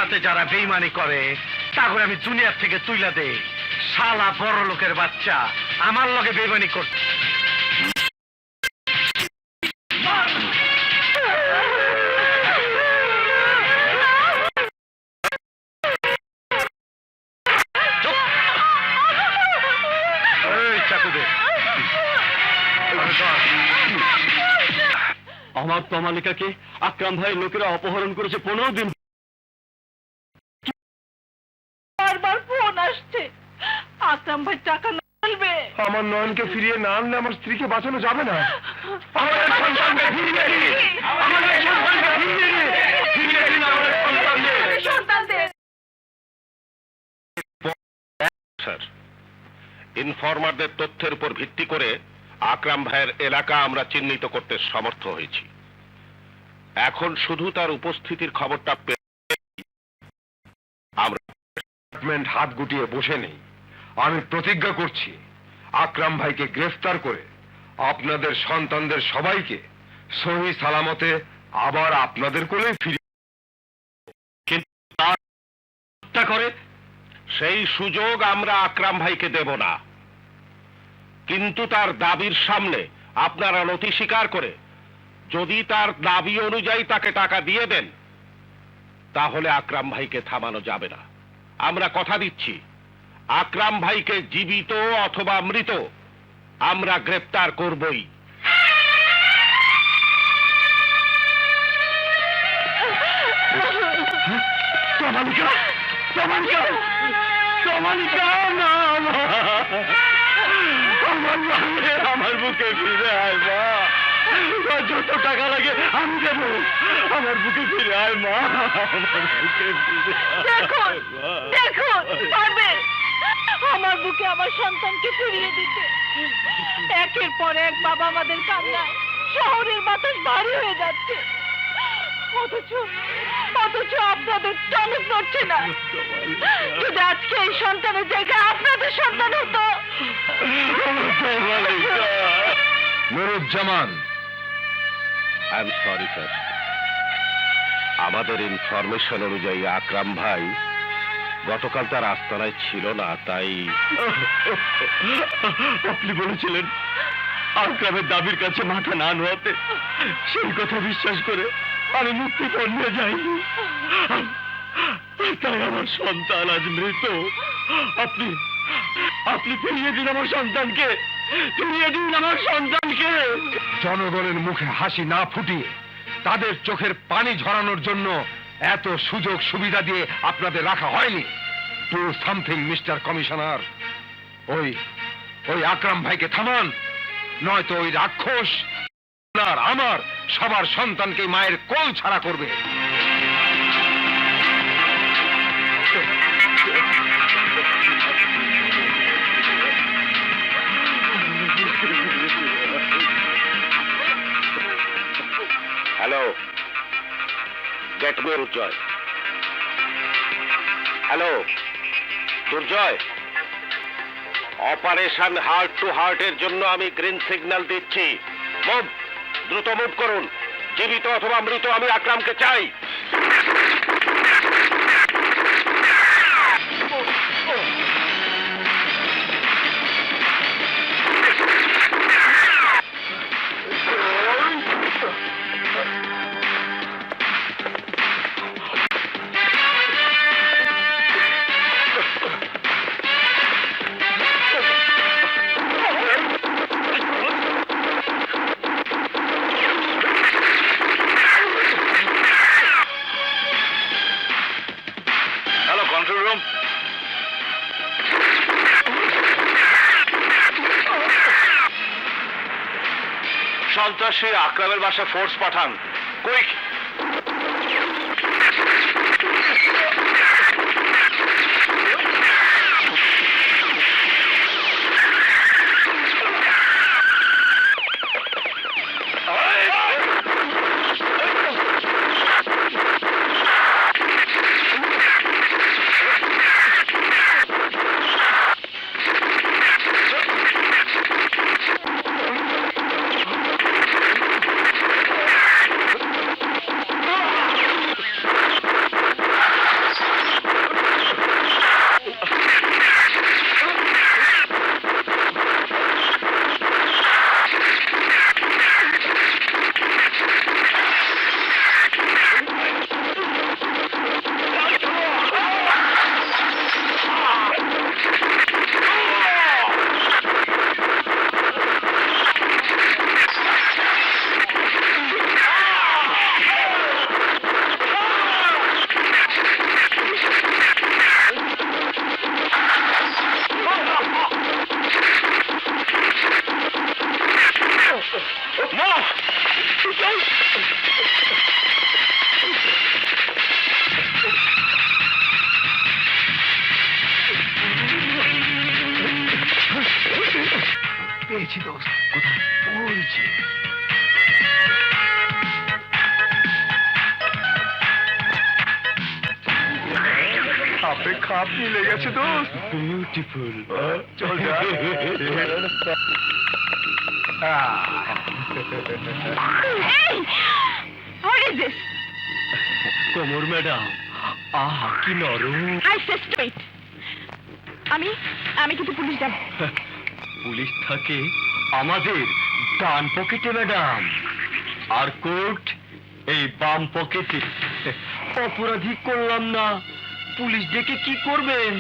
সাথে যারা বেইমানি করে তারপরে আমি দুনিয়ার থেকে তুইলা দেই। শালা বড় লোকের বাচ্চা আমার লগে বেইমানি করছে। আমার তমালিকাকে আকরাম ভাইয়ের লোকেরা অপহরণ করেছে 15 দিন। বারবার ফোন আসছে, আকরাম ভাই টাকা না আনবে। আমার নয়নকে ফিরিয়ে না আনলে আমার স্ত্রীকে বাঁচানো যাবে না। স্যার, ইনফরমারদের তথ্যের উপর ভিত্তি করে আকরাম ভাইয়ের এলাকা আমরা চিহ্নিত করতে সমর্থ হয়েছি। এখন শুধু তার উপস্থিতির খবরটা পেয়ে আমরা হাত গুটিয়ে বসে নেই। আমি প্রতিজ্ঞা করছি আকরাম ভাইকে গ্রেফতার করে আপনাদের সন্তানদের সবাইকে সহি সালামতে আবার আপনাদের কোলে ফিরিয়ে করে সেই সুযোগ আমরা আকরাম ভাইকে দেব না। কিন্তু তার দাবির সামনে আপনারা নথি স্বীকার করে যদি তার দাবি অনুযায়ী তাকে টাকা দিয়ে দেন তাহলে আকরাম ভাইকে থামানো যাবে না। আমরা কথা দিচ্ছি আকরাম ভাইকে জীবিত অথবা মৃত আমরা গ্রেফতার করবই। আমার বুকে ফিরে আয় মা, যত টাকা লাগে আমি দেবো। আমার বুকে ফিরে আয় মা, আমার বুকে ফিরে দেখুন দেখুন পারবে আমার বুকে আমার সন্তানকে ফিরিয়ে দিতে। একের পর এক বাবা আমাদের কান্নায় শহরের বাতাস ভারী হয়ে যাচ্ছে, অথচ আপনাদের টনক নড়ছে না। যদি আজকে এই সন্তানের জায়গায় আপনাদের সন্তান হতো। Nuruzzaman, I am sorry sir, আমাদের ইনফরমেশন অনুযায়ী আকরাম ভাই গতকাল তার আস্তানায় ছিল না, তাই আপনি বলেছিলেন আকরামের দাবির কাছে মাথা না নোয়াতে। সেই কথা বিশ্বাস করে আমি মুক্তিপণ নিয়ে যাইনি, তাই আমার সন্তান আজ মৃত। আপনি ফিরিয়ে দিন আমার সন্তানকে, ফিরিয়ে দিন আমার সন্তানকে। জনগণের মুখে হাসি না ফুটিয়ে তাদের চোখের পানি ঝরানোর জন্য এত সুযোগ সুবিধা দিয়ে আপনাদের রাখা হয়নি। Do something mister commissioner. ওই আকরাম ভাইকে থামান, নয়তো ওই রাক্ষস আর আমার সবার সন্তানকে মায়ের কোল ছাড়া করবে। হ্যালো, গেট মি দুর্জয়। হ্যালো দুর্জয়, অপারেশন হার্ট টু হার্টের জন্য আমি গ্রিন সিগন্যাল দিচ্ছি। মুভ, দ্রুত মুভ করুন। জীবিত অথবা মৃত আমি আকরামকে চাই। সন্ত্রাসী আকরামের বাসায় ফোর্স পাঠান, কুইক। পেয়েছি দোস্ত। কোথায়? ওই যে। খাপে খাপ মিলে গেছে দোস্ত। বিউটিফুল। চল যা। Hey! What is this? কোমর ম্যাডাম, আহা কি নরম। I say straight. আমি কিন্তু পুলিশ যাব। পুলিশ থাকে আমাদের ডান পকেটে ম্যাডাম, আর কোর্ট এই বাম পকেটে। অপরাধী করলাম না, পুলিশ ডেকে কি করবেন?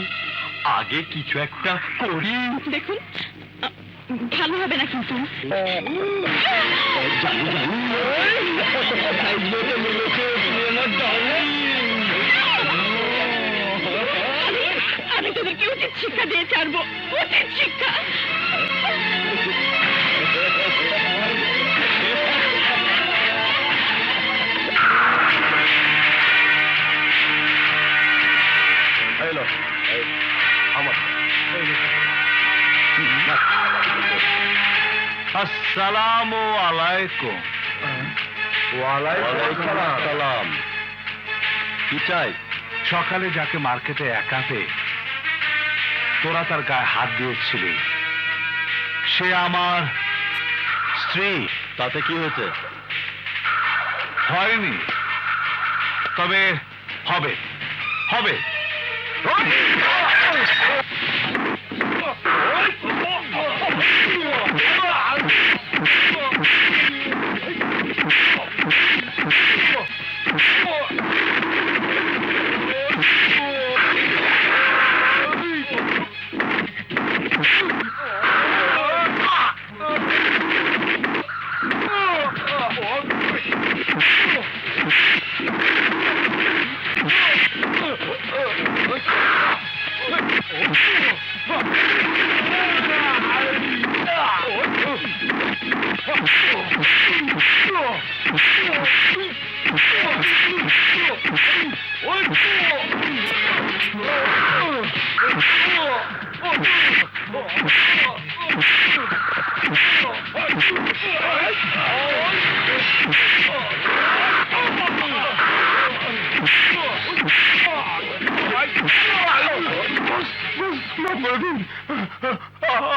আগে কিছু একটা করি। দেখুন, ভালো হবে না কিন্তু। জানি জানি। আমি তোদেরকে উচিত শিক্ষা দিয়ে ছাড়বো, উচিত শিক্ষা। হ্যালো, আমার আসসালামু আলাইকুম। ওয়ালাইকুম আসসালাম। কি চাই? সকালে যাকে মার্কেটে একাতে তোরা তার গায়ে হাত দিয়েছিলি, সে আমার স্ত্রী। তাতে কি হয়েছে? হয়নি, তবে হবে হবে।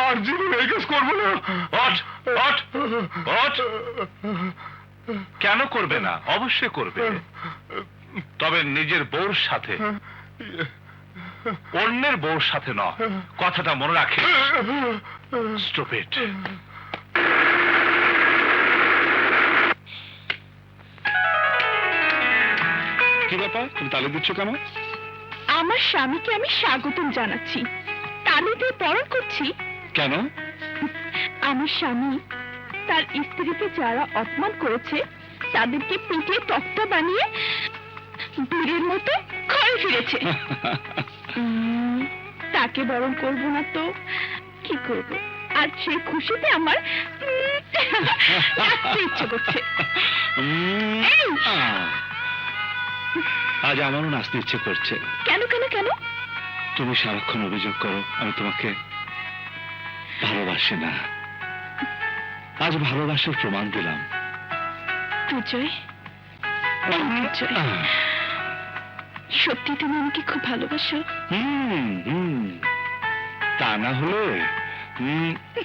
আর জীবনে এই কাজ করবো না। কেন করবে না? অবশ্যই করবে, তবে নিজের বউর সাথে, অন্যের বউর সাথে নয়। কথাটা মনে রাখে। স্টুপিড। কি ব্যাপার, তুমি তালি দিচ্ছ কেন? আমার স্বামীকে আমি স্বাগতম জানাচ্ছি, তালি দিয়ে বরণ করছি। কেন? আমার স্বামী তার স্ত্রীকে যারা অপমান করেছে তাদেরকে পিটিয়ে তক্তা বানিয়ে বীরের মতো ঘরে ফিরেছে। তাকে বরণ করব না তো কি করব? আর সেই খুশিতে আমার নাচতে ইচ্ছে করছে। এই! আজ আমারও নাচতে ইচ্ছে করছে। কেন কেন কেন? তুমি সারাক্ষণ অভিযোগ করো আমি তোমাকে ভালোবাসি না। আজ ভালোবাসার প্রমাণ দিলাম। দুজয়, সত্যি তুমি আমাকে খুব ভালোবাসো? তা না হলে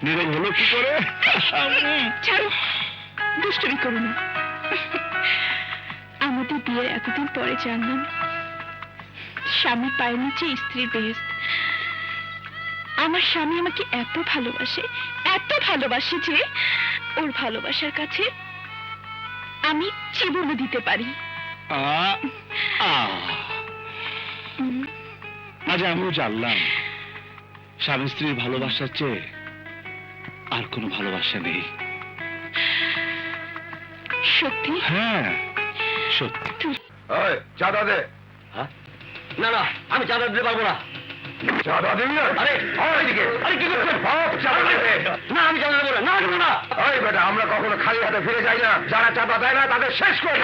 নীরব হলো কি করে? ছাড়ো, দুষ্টুমি করো না। আমাদের বিয়ের এতদিন পরে জানলাম স্বামী পায়ের নিচে স্ত্রীর বেহেশত। আমার স্বামী আমাকে এত ভালোবাসে যে ওর ভালোবাসার কাছে আমি জীবনও দিতে পারি। আজ আমিও জানলাম স্বামী স্ত্রীর ভালোবাসার চেয়ে আর কোনো ভালোবাসা নেই। সত্যি? হ্যাঁ সত্যি। চাঁদা দে। না না, আমি চাঁদা দিতে পারবো না। চাঁদা দিবি না? আরে এদিকে। আরে কি করছেন? চাঁদা দেবে। না, আমি চাঁদা দেবো না। না দেবো না। ওই বেটা, আমরা কখনো খালি হাতে ফিরে যাই না। যারা চাঁদা দেয় না তাদের শেষ করি।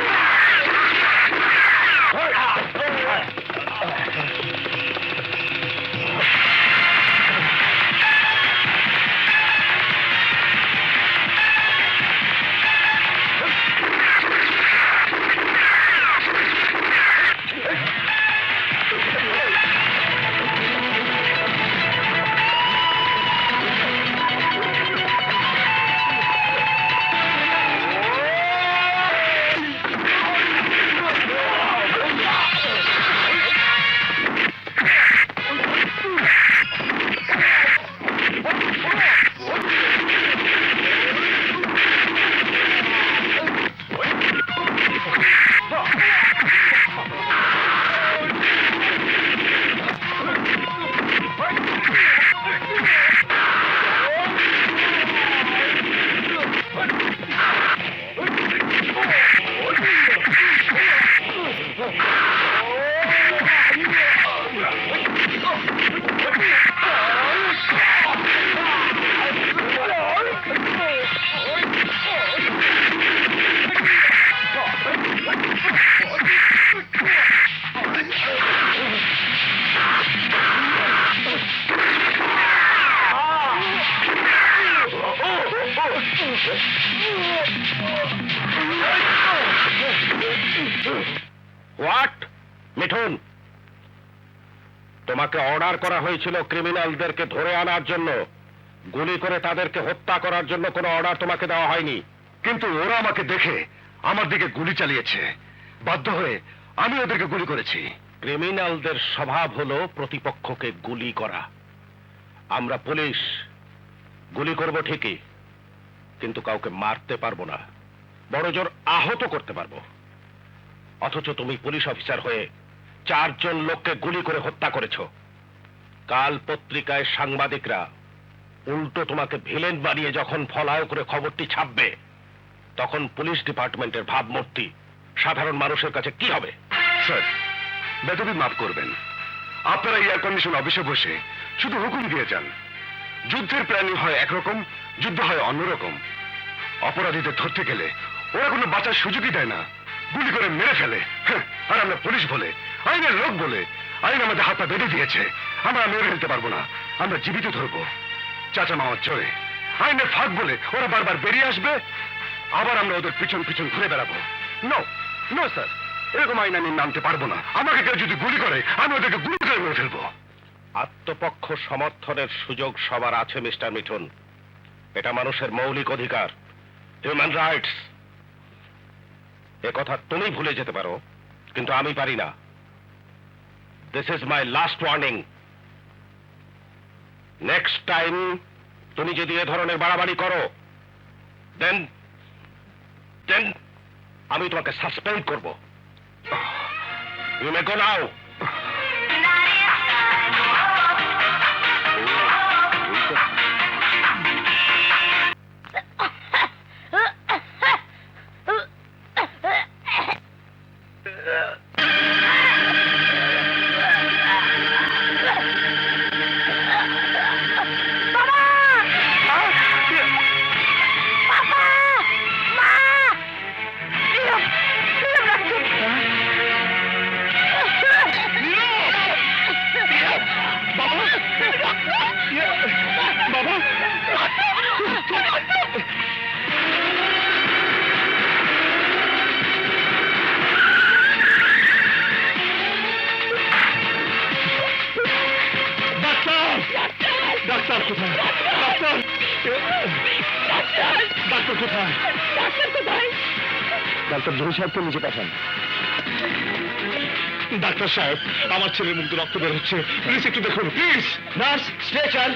হোয়াট মিঠুন, তোমাকে অর্ডার করা হয়েছিল ক্রিমিনালদেরকে ধরে আনার জন্য, গুলি করে তাদেরকে হত্যা করার জন্য কোনো অর্ডার তোমাকে দেওয়া হয়নি। কিন্তু ওরা আমাকে দেখে আমার দিকে গুলি চালিয়েছে, বাধ্য হয়ে আমি ওদেরকে গুলি করেছি। ক্রিমিনালদের স্বভাব হলো প্রতিপক্ষকে গুলি করা। আমরা পুলিশ গুলি করব ঠিকই, কিন্তু কাউকে মারতে পারবো না, বড় জোর আহত করতে পারবো। অথচ তুমি পুলিশ অফিসার হয়ে 4 জন লোককে গুলি করে হত্যা করেছ। কাল পত্রিকায় সাংবাদিকরা উল্টো তোমাকে ভিলেন বানিয়ে যখন ফলাও করে খবরটি ছাপবে, তখন পুলিশ ডিপার্টমেন্টের ভাবমূর্তি সাধারণ মানুষের কাছে কি হবে? স্যার, বেতবি মাফ করবেন, আপনারা এয়ার কন্ডিশন অফিসে বসে শুধু হুকুম দিয়ে যান। যুদ্ধের প্ল্যানিং হয় একরকম, যুদ্ধ হয় অন্যরকম। অপরাধীদের ধরতে গেলে ওরা কোনো বাঁচার সুযোগই দেয় না, গুলি করে মেরে ফেলে। আর আমরা পুলিশ বলে, আইনের লোক বলে, আইন আমাদের হাত পা বেঁধে দিয়েছে। আমরা মেরে ফেলতে পারবো না, আমরা জীবিত ধরবো। চাচা মামার চলে আইনের ফাঁক বলে ওরা বারবার বেরিয়ে আসবে, আবার আমরা ওদের পিছন পিছন ঘুরে বেড়াবো। নো নো স্যার, এরকম আইন আমি মানতে পারবো না। আমাকে কেউ যদি গুলি করে, আমি ওদেরকে গুলি করে মেরে ফেলবো। আত্মপক্ষ সমর্থনের সুযোগ সবার আছে মিস্টার মিঠুন, এটা মানুষের মৌলিক অধিকার, হিউম্যান রাইটস। কথা তুমি ভুলে যেতে পারো, কিন্তু আমি পারি না। This is my last warning. Next time তুমি যদি এ ধরনের বাড়াবাড়ি করো, দেন দেন আমি তোমাকে সাসপেন্ড করব। You may go now. Doctor কোথায়? ডাক্তার, ডাক্তার কোথায়? ডাক্তার কোথায়? ডাক্তার জহি সাহেবকে নিচে পাঠান। ডাক্তার সাহেব, আমার ছেলের মুখ দিয়ে রক্ত বের হচ্ছে, প্লিজ একটু দেখুন, প্লিজ। Nurse, stretcher.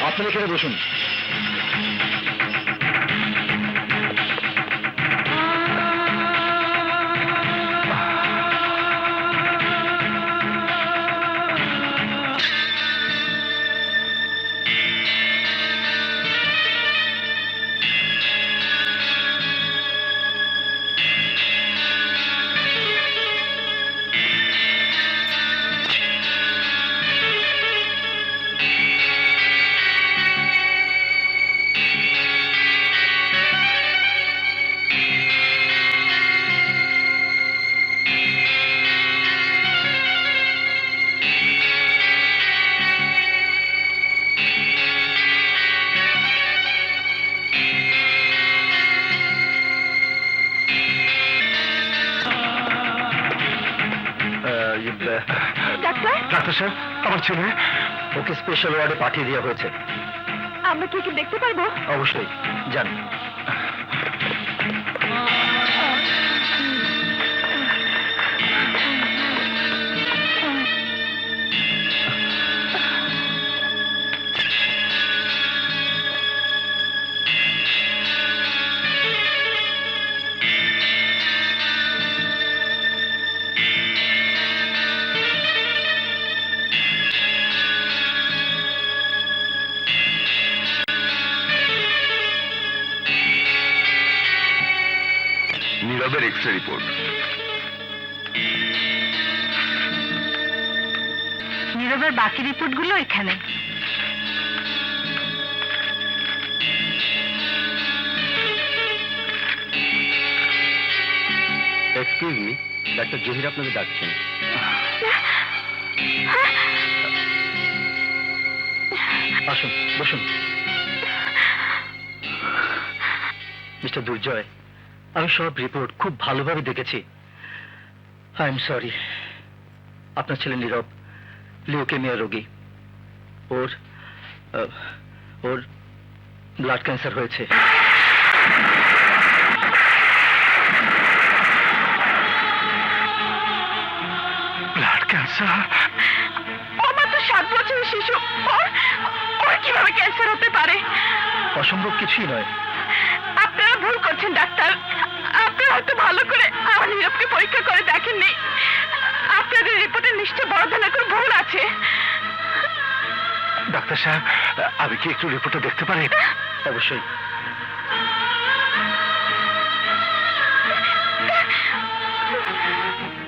আপনি এখানে বসুন। ডাক্তার সাহেব, আমার ছেলে, ওকে স্পেশাল ওয়ার্ডে পাঠিয়ে দেওয়া হয়েছে। আমরা কি ওকে দেখতে পারবো? অবশ্যই, যান। নীরবের এক্সরে রিপোর্ট। নীরবের বাকি রিপোর্টগুলো এখানে। এক্সকিউজ মি, ডাক্তার জহির আপনাকে ডাকছেন। আসুন, বসুন। মিস্টার দুর্জয়, আমি সব রিপোর্ট খুব ভালোভাবে দেখেছি। আই এম সরি, আপনার ছেলে নীরব লিউকেমিয়া রোগী। ওর ওর ব্লাড ক্যান্সার হয়েছে। Blood cancer? আমার তো 7 বছরের শিশু, ওর কিভাবে ক্যান্সার হতে পারে? অসম্ভব কিছুই নয়। আপনারা ভুল করছেন ডাক্তার। আপনারা হয়তো ভালো করে আমার নীরবকে পরীক্ষা করে দেখেননি। আপনাদের রিপোর্টে নিশ্চয় বড় ধরনের কোনো ভুল আছে। ডাক্তার সাহেব, আমি কি একটু রিপোর্টটা দেখতে পারি? অবশ্যই।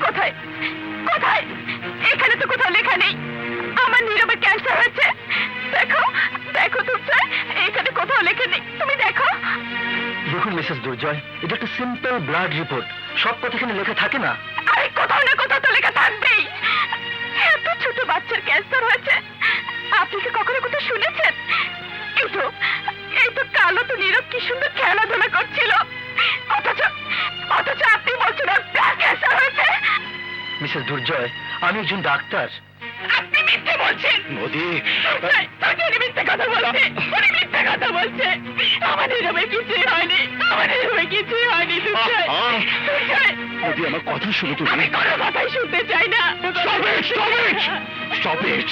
কোথায় কোথায়? এখানে তো কোথাও লেখা নেই আমার নীরবের ক্যান্সার হয়েছে। দেখো দেখো দুর্জয়, এখানে কোথাও লেখা নেই, তুমি দেখো। দেখুন মিসেস দুর্জয়, এটা একটা সিম্পল ব্লাড রিপোর্ট, সব কথা এখানে লেখা থাকে না। আরে কোথাও না কোথাও তো লেখা থাকবেই। এত ছোট বাচ্চার ক্যান্সার হয়েছে, আপনি কি কখনো কোথাও শুনেছেন? এই তো কালো তো নীরব কি সুন্দর খেলাধুলা করছিল, অথচ অথচ আপনি বলছেন ওর ব্লাড ক্যান্সার হয়েছে। মিসেস দুর্জয়, আমি একজন ডাক্তার। আপনি মিথ্যে বলছেন। নদী, উনি মিথ্যে কথা বলছে, উনি মিথ্যে কথা বলছে। আমার নীরবের কিছুই হয়নি, আমার নীরবের কিছুই হয়নি। দুর্জয়, দুর্জয়, নদী, আমার কথা শুনে তুমি। আমি কোনো কথাই শুনতে চাই না। Stop it! Stop it! Stop it!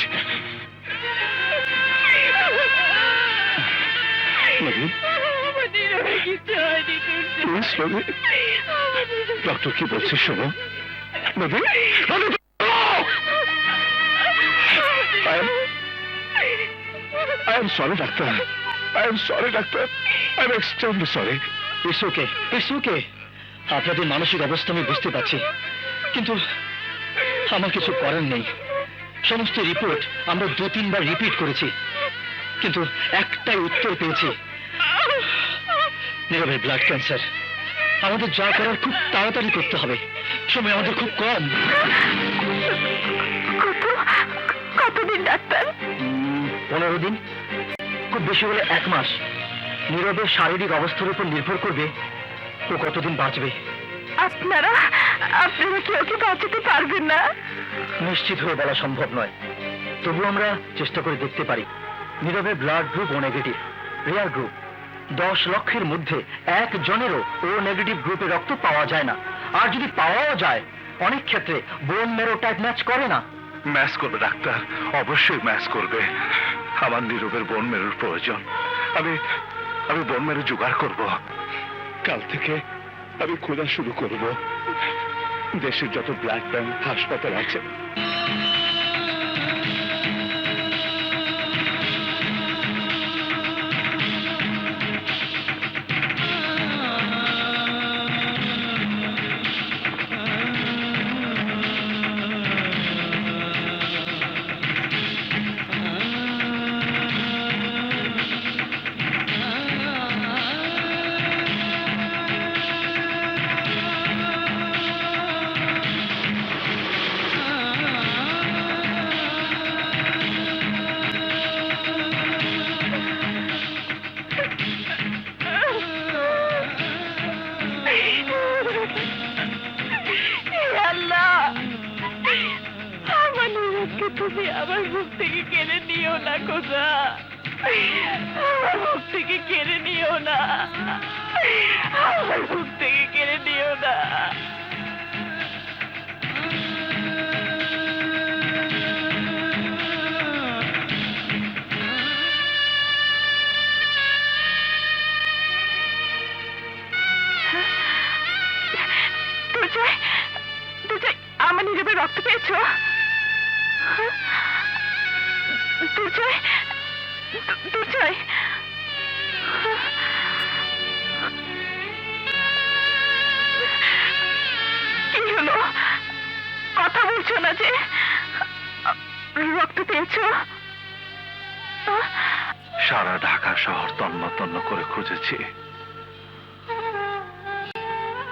নদী, আমার নীরবের কিছু হয়নি। প্লিজ নদী, ডক্টর কি বলছে শোনো। নদী, I am sorry, doctor. I am sorry, doctor. I am extremely sorry. It's okay. It's okay. আপনাদের মানসিক অবস্থা আমি বুঝতে পারছি, কিন্তু আমার কিছু করার নেই। সমস্ত রিপোর্ট আমরা 2-3 বার রিপিট করেছি, কিন্তু একটাই উত্তর পেয়েছি, নীরবের ব্লাড ক্যান্সার। আমাদের যা করার খুব তাড়াতাড়ি করতে হবে, সময় আমাদের খুব কম। কতদিন ডাক্তার? 15 দিন, খুব বেশি হলে 1 মাস। নীরবের শারীরিক অবস্থার উপর নির্ভর করবে ও কতদিন বাঁচবে। আপনারা কেউ কি বাঁচাতে পারবেন না? নিশ্চিত হয়ে বলা সম্ভব নয়, তবু আমরা চেষ্টা করে দেখতে পারি। নীরবের ব্লাড গ্রুপ ও নেগেটিভ, রেয়ার গ্রুপ। 10 লক্ষের মধ্যে 1 জনেরও ও নেগেটিভ গ্রুপে রক্ত পাওয়া যায় না, আর যদি পাওয়াও যায় অনেক ক্ষেত্রে বোন মেরো টাইপ ম্যাচ করে না। ম্যাচ করবে ডাক্তার, অবশ্যই ম্যাচ করবে। আমার নীরবের বোন মেরুর প্রয়োজন। আমি বোন মেরু জোগাড় করব। কাল থেকে আমি খোঁজা শুরু করব। দেশের যত ব্লাড ব্যাংক হাসপাতাল আছে তুমি আমার মুখ থেকে কেড়ে নিও না খোদা, আমার মুখ থেকে কেড়ে নিও না, আমার মুখ থেকে কেড়ে নিও না। আমার নীরবে রক্ত পেয়েছ? দুর্জয়, দুর্জয়, কি হলো? কথা বলছো না যে? রক্ত পেয়েছ? সারা ঢাকা শহর তন্ন তন্ন করে খুঁজেছি,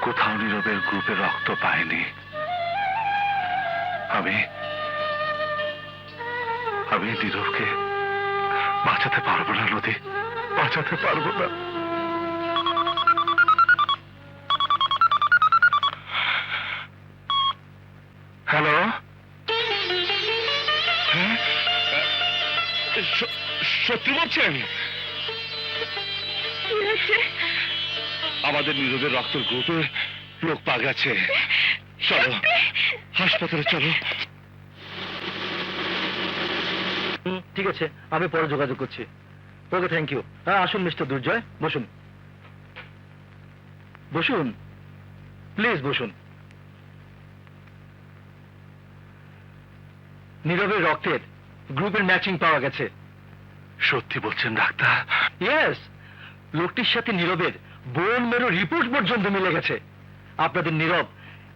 কোথাও নীরবের গ্রুপে রক্ত পাইনি। আমি আমি নীরবকে বাঁচাতে পারবো না নদী, বাঁচাতে পারবো না। হ্যালো, সত্যি বলছেন? কি হয়েছে? আমাদের নীরবের রক্তের গ্রুপে লোক পা গেছে। চলো হাসপাতালে চলো। ঠিক আছে, আমি পরে যোগাযোগ করছি। ওকে, থ্যাংক ইউ। হ্যাঁ, আসুন মিস্টার দুর্জয়, বসুন বসুন, প্লিজ বসুন। নীরবের রক্তের গ্রুপের ম্যাচিং পাওয়া গেছে। সত্যি বলছেন ডাক্তার? ইয়েস, লোকটির সাথে নীরবের বোন মেরো রিপোর্ট পর্যন্ত মিলে গেছে। আপনাদের নীরব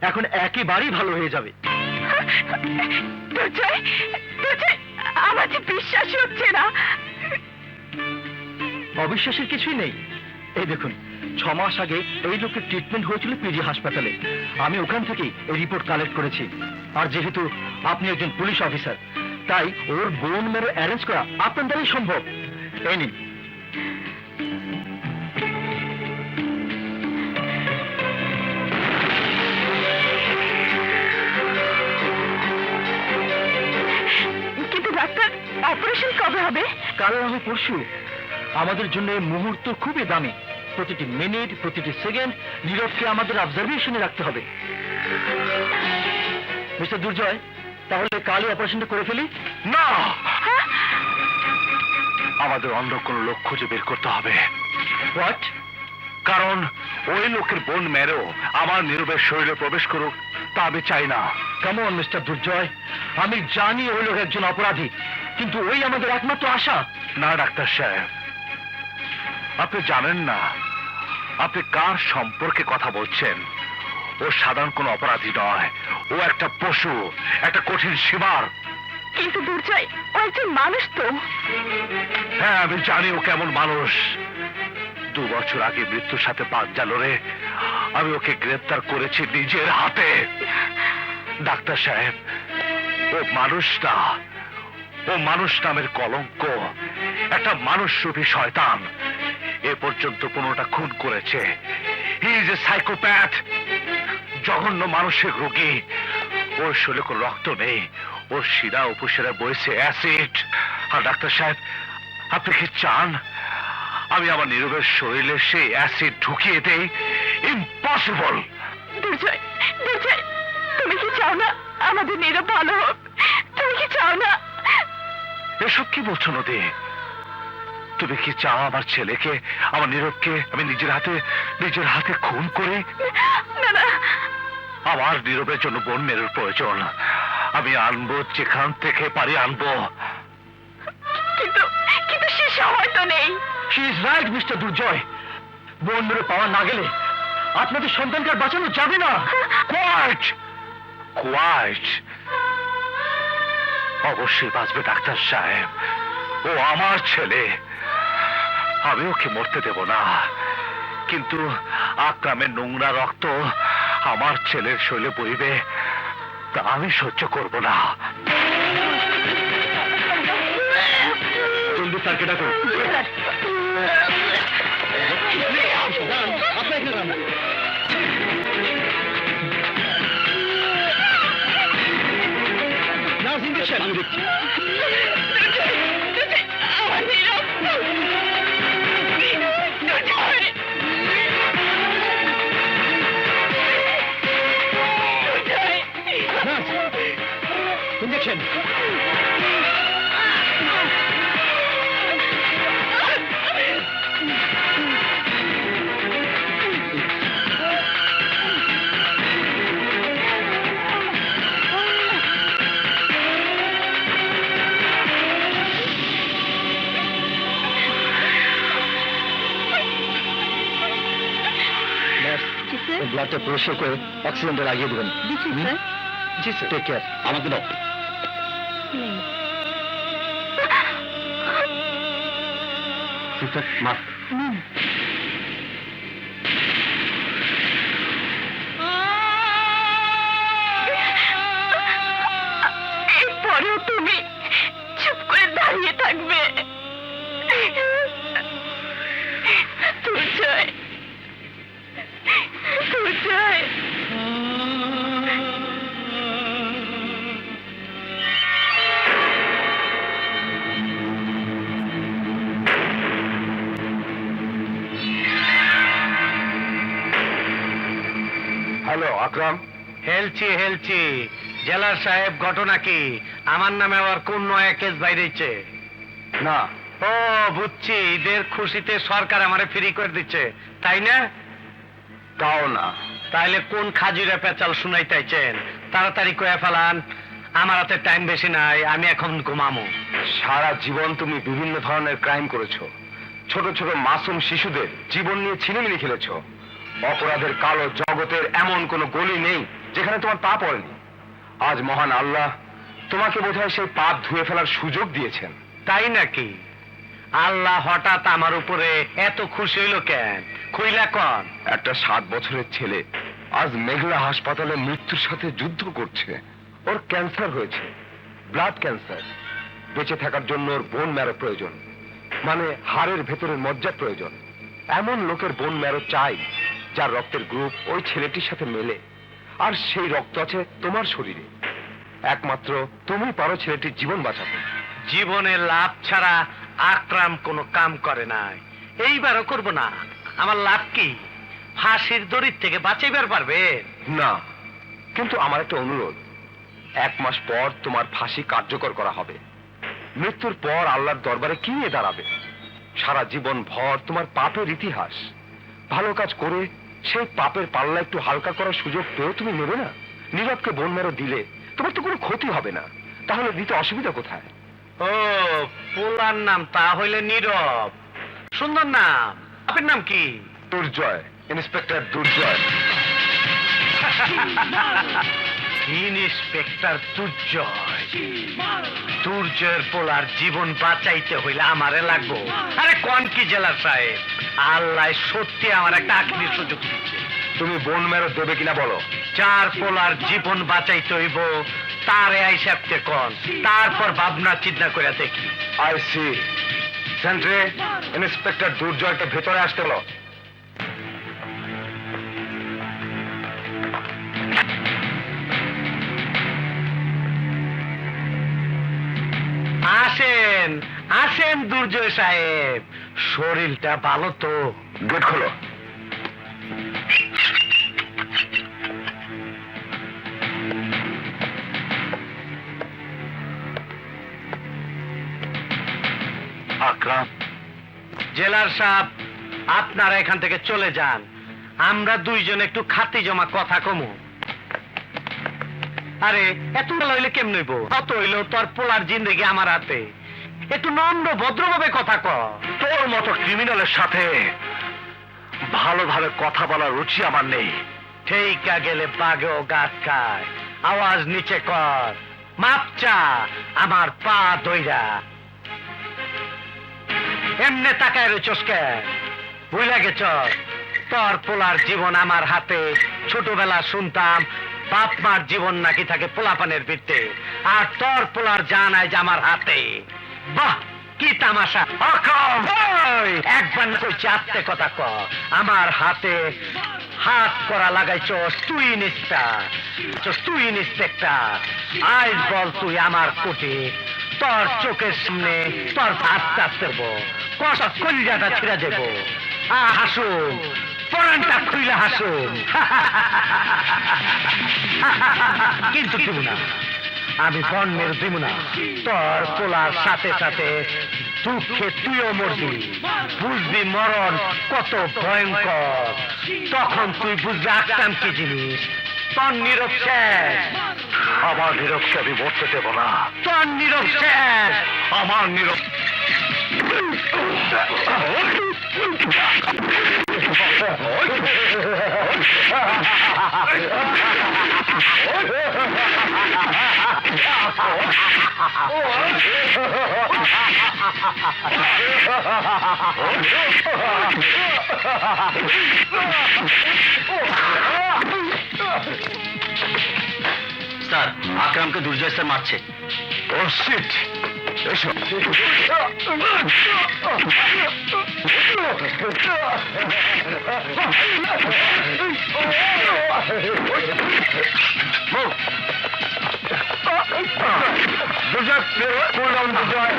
এখন একেবারেই ভালো হয়ে যাবে। দুর্জয়, দুর্জয়, আমার যে বিশ্বাসই হচ্ছে না। অবিশ্বাসের কিছুই নেই। এই দেখুন, 6 মাস আগে এই লোকের ট্রিটমেন্ট হয়েছিল পিজি হাসপাতালে। আমি ওখান থেকেই এই রিপোর্ট কালেক্ট করেছি। আর যেহেতু আপনি একজন পুলিশ অফিসার, তাই ওর বোন মেরো অ্যারেঞ্জ করা আপনার দ্বারাই সম্ভব। এই নিন। কিন্তু ডাক্তার, অপারেশন কবে হবে? কাল আমি পরশু। আমাদের জন্য এই মুহূর্ত খুবই দামি। প্রতিটি মিনিট, প্রতিটি সেকেন্ড নীরবকে আমাদের অবজারভেশনে রাখতে হবে। মিস্টার দুর্জয়, তাহলে কালই অপারেশনটা করে ফেলি? না, আমাদের অন্য কোনো লোক খুঁজে বের করতে হবে। হোয়াট? কারণ ওই লোকের বোন মেরো আমার নীরবের শরীরে প্রবেশ করুক, তা আমি চাই না। কেমন মিস্টার দুর্জয়, আমি জানি ওই লোক একজন অপরাধী, কিন্তু ওই আমাদের একমাত্র আশা। না ডাক্তার সাহেব, আপনি জানেন না আপনি কার সম্পর্কে কথা বলছেন। ও সাধারণ কোনো অপরাধী নয়, ও একটা পশু, একটা কঠিন সীমার। কিন্তু দুর্জয়, ও একজন মানুষ তো। হ্যাঁ, আমি জানি ও কেমন মানুষ। 2 বছর আগে মৃত্যুর সাথে পাঞ্জালরে আমি ওকে গ্রেফতার করেছি নিজের হাতে। ডাক্তার সাহেব, ও মানুষ না, ও মানুষ নামের কলঙ্ক, একটা মানুষ রূপী শয়তান। এ পর্যন্ত 15টা খুন করেছে। হি ইজ এ সাইকোপ্যাথ, জঘন্য মানসিক রোগী। ওর শরীরে কোনো রক্ত নেই, ওর শিরা উপশিরা বইছে অ্যাসিড। আর ডাক্তার সাহেব, আপনি কি চান আমি আমার নীরবের শরীরে সেই অ্যাসিড ঢুকিয়ে দেই? ইম্পসিবল। দুর্জয়, দুর্জয়, তুমি কি চাও না আমাদের নীরব ভালো হোক? তুমি কি চাও না? এসব কি বলছো নদী? তুমি কি চাও আমার ছেলেকে, আমার নীরবকে আমি নিজের হাতে খুন করি? না না, আমার নীরবের জন্য বোন মেরুর প্রয়োজন। আমি আনবো, যেখান থেকে পারি আনবো। কিন্তু কিন্তু সে সময় তো নেই। শি ইজ রাইট মিস্টার দুর্জয়। বোন মেরে পাওয়া না গেলে আপনাদের সন্তানকে আর বাঁচানো যাবে না। Quiet, quiet. অবশ্যই বাঁচবে ডাক্তার সাহেব, ও আমার ছেলে। আমি ওকে মরতে দেব না, কিন্তু আকরামের নোংরা রক্ত আমার ছেলের শরীরে বইবে, তা আমি সহ্য করব না। জলদি তাকে ডাকুন। আমি দেখছি। আমার নীরব, দুর্জয়, ইঞ্জেকশন। ব্লাডটা পরিষ্কার করে অক্সিজেনটা লাগিয়ে দেবেন। জি স্যার। Take care. আমাকে দাও। থাকবে। দুর্জয়, দুর্জয়। হ্যালো আকরাম। হেলছি জেলার সাহেব, ঘটনা কি? আমার নামে আবার কোন নয়া কেস বাইরেছে? না, ও বুঝছি, ঈদের খুশিতে সরকার আমারে ফ্রি করে দিচ্ছে, তাই না? তাও না। তাইলে কোন খাজুরে পেঁচাল শুনাইতেছেন? তাড়াতাড়ি কয়ে ফেলান, আমার হাতে টাইম বেশি নাই, আমি এখন ঘুমামো। সারা জীবন তুমি বিভিন্ন ধরনের ক্রাইম করেছো। ছোট ছোট মাসুম শিশুদের জীবন নিয়ে ছিনিমিনি খেলেছো। অপরাধের কালো জগতের এমন কোনো গলি নেই যেখানে তোমার পা পড়েনি। আজ মহান আল্লাহ তোমাকে বোধহয় সেই পাপ ধুয়ে ফেলার সুযোগ দিয়েছেন। তাই নাকি? আল্লাহ হঠাৎ আমার উপরে এত খুশি হইল কেন? খুইলা কন। একটা 7 বছরের ছেলে আজ মেঘলা হাসপাতালে মৃত্যুর সাথে যুদ্ধ করছে। ওর ক্যান্সার হয়েছে, ব্লাড ক্যান্সার। বেঁচে থাকার জন্য ওর বোন ম্যারো প্রয়োজন, মানে হাড়ের ভেতরের মজ্জার প্রয়োজন। এমন লোকের বোন ম্যারো চাই যার রক্তের গ্রুপ ওই ছেলেটির সাথে মেলে, আর সেই রক্ত আছে তোমার শরীরে। একমাত্র তুমি পারো ছেলেটির জীবন বাঁচাতে। জীবনে লাভ ছাড়া আকরাম কোনো কাম করে নাই, এইবারও করব না। আমার লাভ কি? ফাঁসির দড়ির থেকে বাঁচাইবার পারবে না, কিন্তু আমার একটা অনুরোধ। 1 মাস পর তোমার ফাঁসি কার্যকর করা হবে। মৃত্যুর পর আল্লাহর দরবারে কি নিয়ে দাঁড়াবে? সারা জীবন ভর তোমার পাপের ইতিহাস। ভালো কাজ করে সেই পাপের পাল্লা একটু হালকা করার সুযোগ পেয়েও তুমি নেবে না? নীরবকে বোন মেরো দিলে তোমার তো কোনো ক্ষতি হবে না, তাহলে দিতে অসুবিধা কোথায়? ও, পোলার নাম তা হইলে নীরব। সুন্দর নাম। আপনার নাম কি? দুর্জয়, ইন্সপেক্টর দুর্জয়। ইন্সপেক্টর দুর্জয়। দুর্জয়ের পোলার জীবন বাঁচাইতে হইলে আমারে লাগবো। আরে কোন কি জেলার সাহেব, আল্লাহ সত্যি আমার একটা আখির সুযোগ দিচ্ছে। তুমি বোন মেরো দেবে কিনা বলো। চার পোলার জীবন বাঁচাইতে হইব, তারে আইসাবতে কোন, তারপর ভাবনা চিন্তা করে দেখি। I see. সেন্ট্রে, ইন্সপেক্টর দুর্জয়কে ভেতরে আসতে বলো। আসেন আসেন দুর্জয় সাহেব, শরীরটা ভালো তো? গেট খোলো। আকরাম, জেলার সাহেব, আপনারা এখান থেকে চলে যান, আমরা দুইজন একটু খাতি জমা কথা কমু। আরে এত বেলা হইলে কেমন হইব? কত হইলেও তোর পোলার জিন্দেগি আমার হাতে। একটু নম্র ভদ্রভাবে কথা ক। তোর মতো ক্রিমিনালের সাথে ভালোভাবে কথা বলার রুচি আমার নেই। ঠিকা গেলে বাঘেও গাছ খায়। আওয়াজ নিচে কর, মাপ চা, আমার পা দইরা। এমনে তাকায় রয়েছস কেন? ভুইলা গেছ তোর পোলার জীবন আমার হাতে। ছোটবেলা শুনতাম বাপ মার জীবন নাকি থাকে পোলাপানের ভিত্তে, আর তোর পোলার জান আজ আমার হাতে। বাহ, কি তামাশা! আকরাম! ওই, একবার না কইছি আস্তে কথা ক। আমার হাতে হাত করা লাগাইছস তুই ইন্সপেক্টর। আজ বল তুই আমার কোটে, তোর চোখের সামনে তোর হাত চাপতেব, কত কলিজাটা ছিঁড়া দেব। হাসুন, পরানটা খুইলা হাসুন। কিন্তু দিব না, আমি বন্যের দিব না। তোর পোলার সাথে সাথে দুঃখে তুইও মরবি, বুঝবি মরণ কত ভয়ঙ্কর। তখন তুই বুঝবি আকরাম কি জিনিস। তোর নীরব শেষ। আমার নীরবকে আমি মরতে দেব না। তোর নীরব শেষ। আমার নীরব। স্যার, আকরামকে দুর্জয় স্যার মারছে। ও শিট! এসো। দুর্জয়, cool down, দুর্জয়।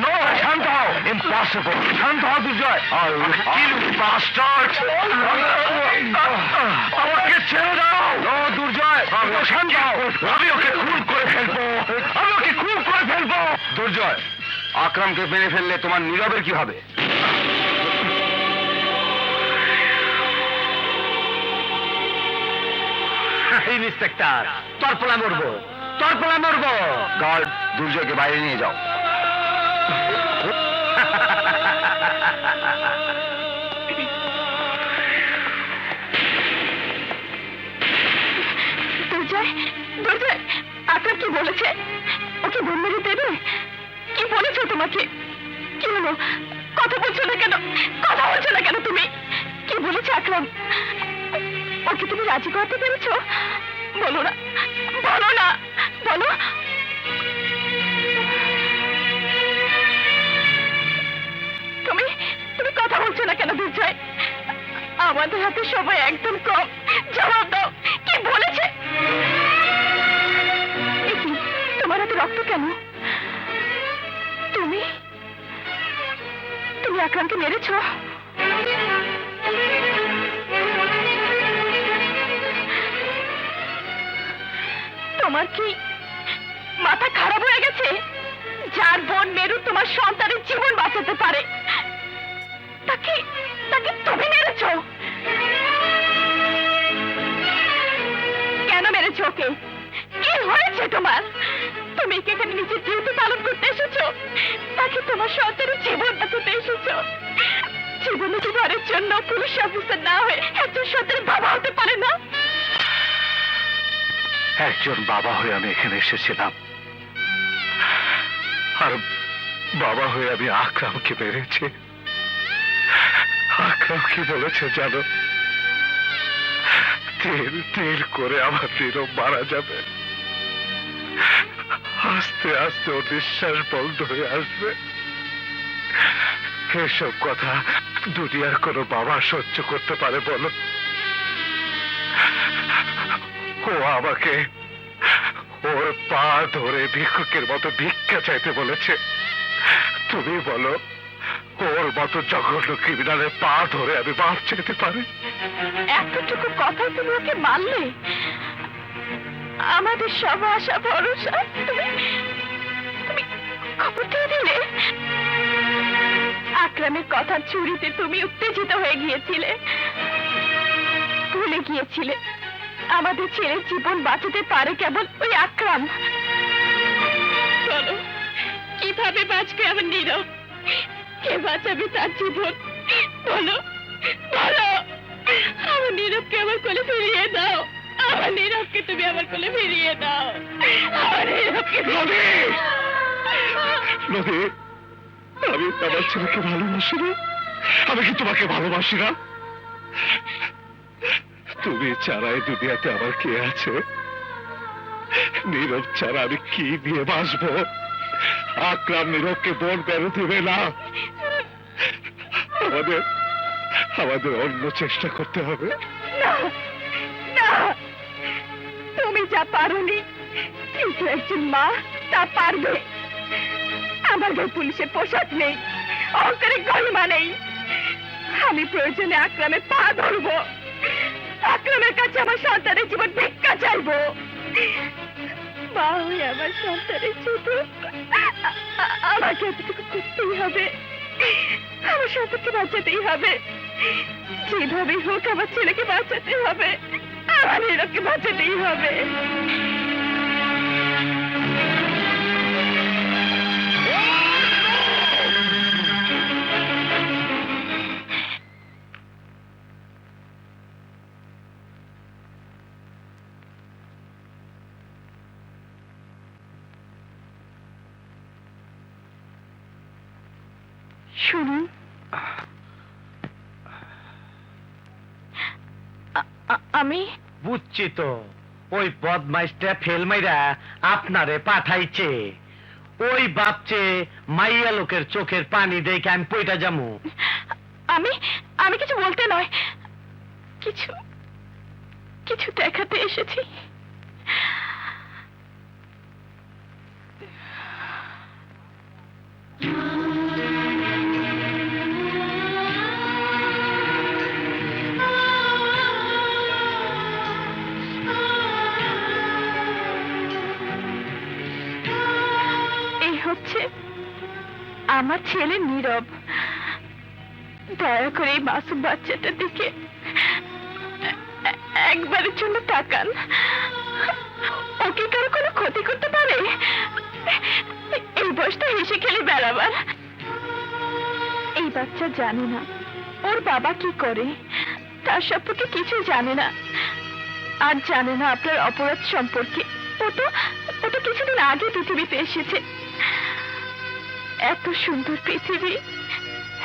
No, শান্ত হও। Impossible. শান্ত হও, দুর্জয়। I will kill you, bastard. আমাকে ছেড়ে দাও। No, দুর্জয়, শান্ত হও। আমি ওকে খুন করে ফেলবো। আমি ওকে খুন করে ফেলবো। দুর্জয়, আকরামকে মেরে ফেললে তোমার নীরবের কি হবে? ইন্সপেক্টর, তোর পোলা মরবো, তোর পোলা মরবো। গার্ড, দুর্জয়কে বাইরে নিয়ে যাও। দুর্জয়, দুর্জয়, আকরাম কি বলেছে? ওকে বোন মেরে দেবে? কি বলেছে তোমাকে? কি হলো? কথা বলছো না কেন? কথা বলছো না কেন তুমি? কি বলেছে আকরাম? ওকে তুমি রাজি করতে পেরেছো? বলো না, বলো না, বলো। তুমি তুমি কথা বলছো না কেন দুর্জয়? আমাদের হাতে সময় একদম কম, জবাব দাও, কি বলেছে? এ কি, তোমার হাতে রক্ত কেন? তুমি তুমি আকরামকে মেরেছো? তোমার কি মাথা খারাপ হয়ে গেছে? যার বোন মেরু তোমার সন্তানের জীবন বাঁচাতে পারে, তাকে তাকে তুমি মেরেছো? কেন মেরেছো ওকে? কি হয়েছে তোমার? তুমি কি এখানে নিজের ডিউটি পালন করতে এসেছো, তাকে তোমার সন্তানের জীবন বাঁচাতে এসেছো? জীবন অধিকারের জন্য পুলিশ অফিসার না হয়ে একজন সন্তানের বাবা হতে পারে না? একজন বাবা হয়ে আমি এখানে এসেছিলাম, আর বাবা হয়ে আমি আকরামকে মেরেছি। আকরাম কি বলেছে জানো? তেল তেল করে আমার নীরব মারা যাবে, আস্তে আস্তে ওর নিঃশ্বাস বন্ধ হয়ে আসবে। এসব কথা দুনিয়ার কোনো বাবা সহ্য করতে পারে বলো? ও আমাকে ওর পা ধরে ভিক্ষুকের মতো ভিক্ষা চাইতে বলেছে। তুমি বলো, ওর মতো জঘন্য ক্রিমিনালের পা ধরে আমি মাপ চাইতে পারি? এতটুকু কথা তুমি ওকে মানলে? আমাদের সব আশা ভরসা তুমি তুমি খবর দিয়ে দিলে। আকরামের কথা চুরিতে তুমি উত্তেজিত হয়ে গিয়েছিলে, ভুলে গিয়েছিলে আমাদের ছেলের জীবন বাঁচাতে পারে কেবল ওই আকরাম। বলো, কিভাবে বাঁচবে আমার নীরব? কে বাঁচাবে তার জীবন? বলো, বলো। আমার নীরবকে আমার কোলে ফিরিয়ে দাও। আমার নীরবকে তুমি আমার কোলে ফিরিয়ে দাও। আমার নীরবকে নদী, নদী, আমি আমার ছেলেকে ভালোবাসি না। আমি কি তোমাকে ভালোবাসি না? তুমি ছাড়া এই দুনিয়াতে আমার কে আছে? নীরব ছাড়া আমি কি দিয়ে বাঁচবো? আকরাম নীরবকে বোন বেরো দিবে না। আমাদের আমাদের অন্য চেষ্টা করতে হবে। না, না, তুমি যা পারোনি কিন্তু একজন মা তা পারবে। আমার গায়ে পুলিশের পোশাক নেই, অহংকারে গরিমা নেই। আমি প্রয়োজনে আকরামের পা ধরবো, আকরামের কাছে আমার সন্তানের জীবন ভিক্ষা চাইবো। মা হয়ে আমার সন্তানের জীবন আমাকে এতটুকু করতেই হবে। আমার সন্তানকে বাঁচাতেই হবে, যেভাবেই হোক আমার ছেলেকে বাঁচাতে হবে, আমার নীরবকে বাঁচাতেই হবে। শুনুন, আমি বুঝছি তো, ওই বদমাইশটা ফেল মাইরা আপনারে পাঠাইছে। ওই বাপচে মাইয়া লোকের চোখের পানি দেখে আমি পইটা যামু। আমি আমি কিছু বলতে নয়, কিছু কিছু দেখাতে এসেছি। এই হচ্ছে আমার ছেলে নীরব। দয়া করে এই মাসুম বাচ্চাটার দিকে একবারের জন্য তাকান। ওকে কারো কোনো ক্ষতি করতে পারে? এই বয়সটা হেসে খেলে বেড়াবার। এই বাচ্চা জানে না ওর বাবা কি করে, তার সম্পর্কে কিছু জানে না, আর জানে না আপনার অপরাধ সম্পর্কে। ও তো কিছুদিন আগে পৃথিবীতে এসেছে। এত সুন্দর পৃথিবী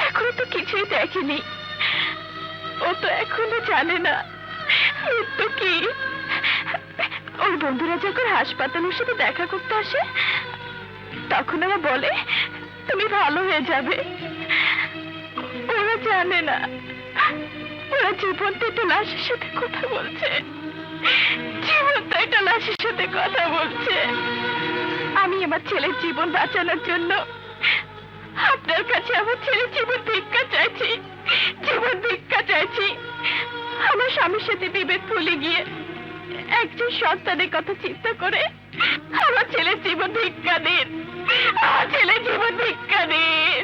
এখনো তো কিছুই দেখেনি। ও তো এখনো জানে না মৃত্যু কি। ওর বন্ধুরা যখন হাসপাতালের সাথে দেখা করতে আসে, তখন ওরা বলে তুমি ভালো হয়ে যাবে। ওরা জানে না ওরা জীবন্ত একটা লাশের সাথে কথা বলছে, জীবন্ত একটা লাশের সাথে কথা বলছে। আমি আমার ছেলের জীবন বাঁচানোর জন্য আপনার কাছে আমার ছেলের জীবন ভিক্ষা চাইছি, জীবন ভিক্ষা চাইছি। আমার স্বামীর সাথে বিভেদ ভুলে গিয়ে একজন সন্তানের কথা চিন্তা করে আমার ছেলের জীবন ভিক্ষা দিন, আমার ছেলের জীবন ভিক্ষা দিন।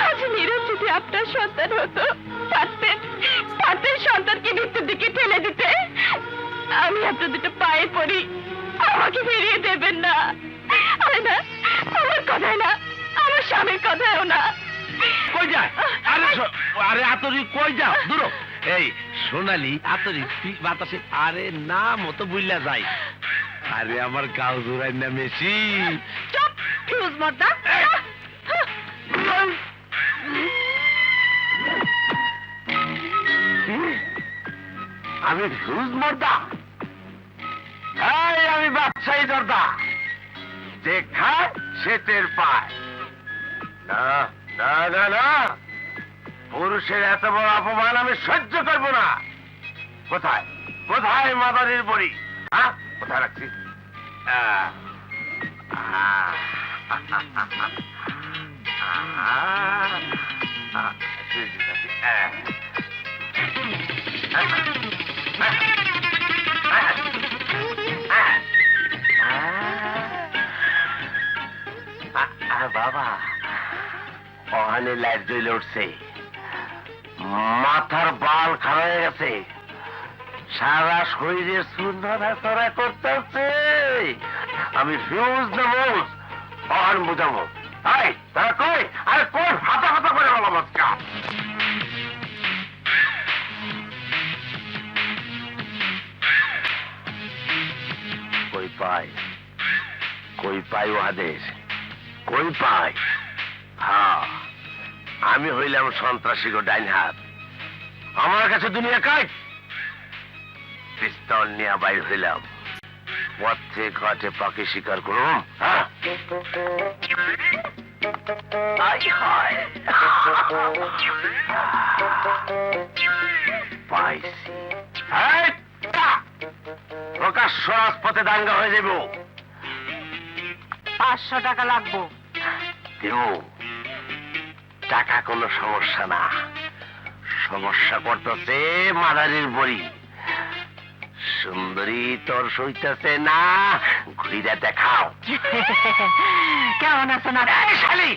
আজ নীরব যদি আপনার সন্তান হতো, পারতেন সন্তানকে মৃত্যুর দিকে ঠেলে দিতে। আমি আপনার দুটো পায়ে পড়ি, আমাকে ফিরিয়ে দেবেন না। আরে না, আমার কথায় না, আমার স্বামীর কথায়ও না। কই যায়? আরে আতরি কই যাও? দূর এই সোনালি আতরি বাতাসে। আরে না মতো বুইলা যাই। আরে আমার গাও জোড়াই না মেশি। চুপ ফিউজ মর্দা। আমি ফিউজ মর্দা? এই আমি বাদশাহী জর্দা। যে খায় সে টের পায় না। না না না, পুরুষের এত বড় অপমান আমি সহ্য করবো না। কোথায় কোথায় মাদারির বড়ি? হ্যাঁ কোথায় রাখছি? বাবা ওখানে লাইট জ্বলে উঠছে, মাথার বাল খারাপ হয়ে গেছে, সারা শরীরে চুনরা করতেছে। আমি ফিউজ না মোজ ওখানে বুঝাবো। তারা কই? আরে কোন হাতা হাতা করে বললাম আজকা। কই পাই ও আদেশ? কই পাই? হ্যাঁ আমি হইলাম সন্ত্রাসী গো ডাইন হাত। আমার কাছে দুনিয়া কাজ। পিস্তল নিয়ে বাইর হইলাম, পথে ঘাটে পাখি শিকার করুম। হ্যাঁ পাইছি। প্রকাশ্য রাজপথে দাঙ্গা হয়ে যাব। 500 টাকা লাগবো। দেব, টাকা কোনো সমস্যা না। সমস্যা করতেছে মাদারির বড়ি। সুন্দরী তোর সইতেছে না, ঘুরিয়া দেখাও। কেমন আছেন? শালি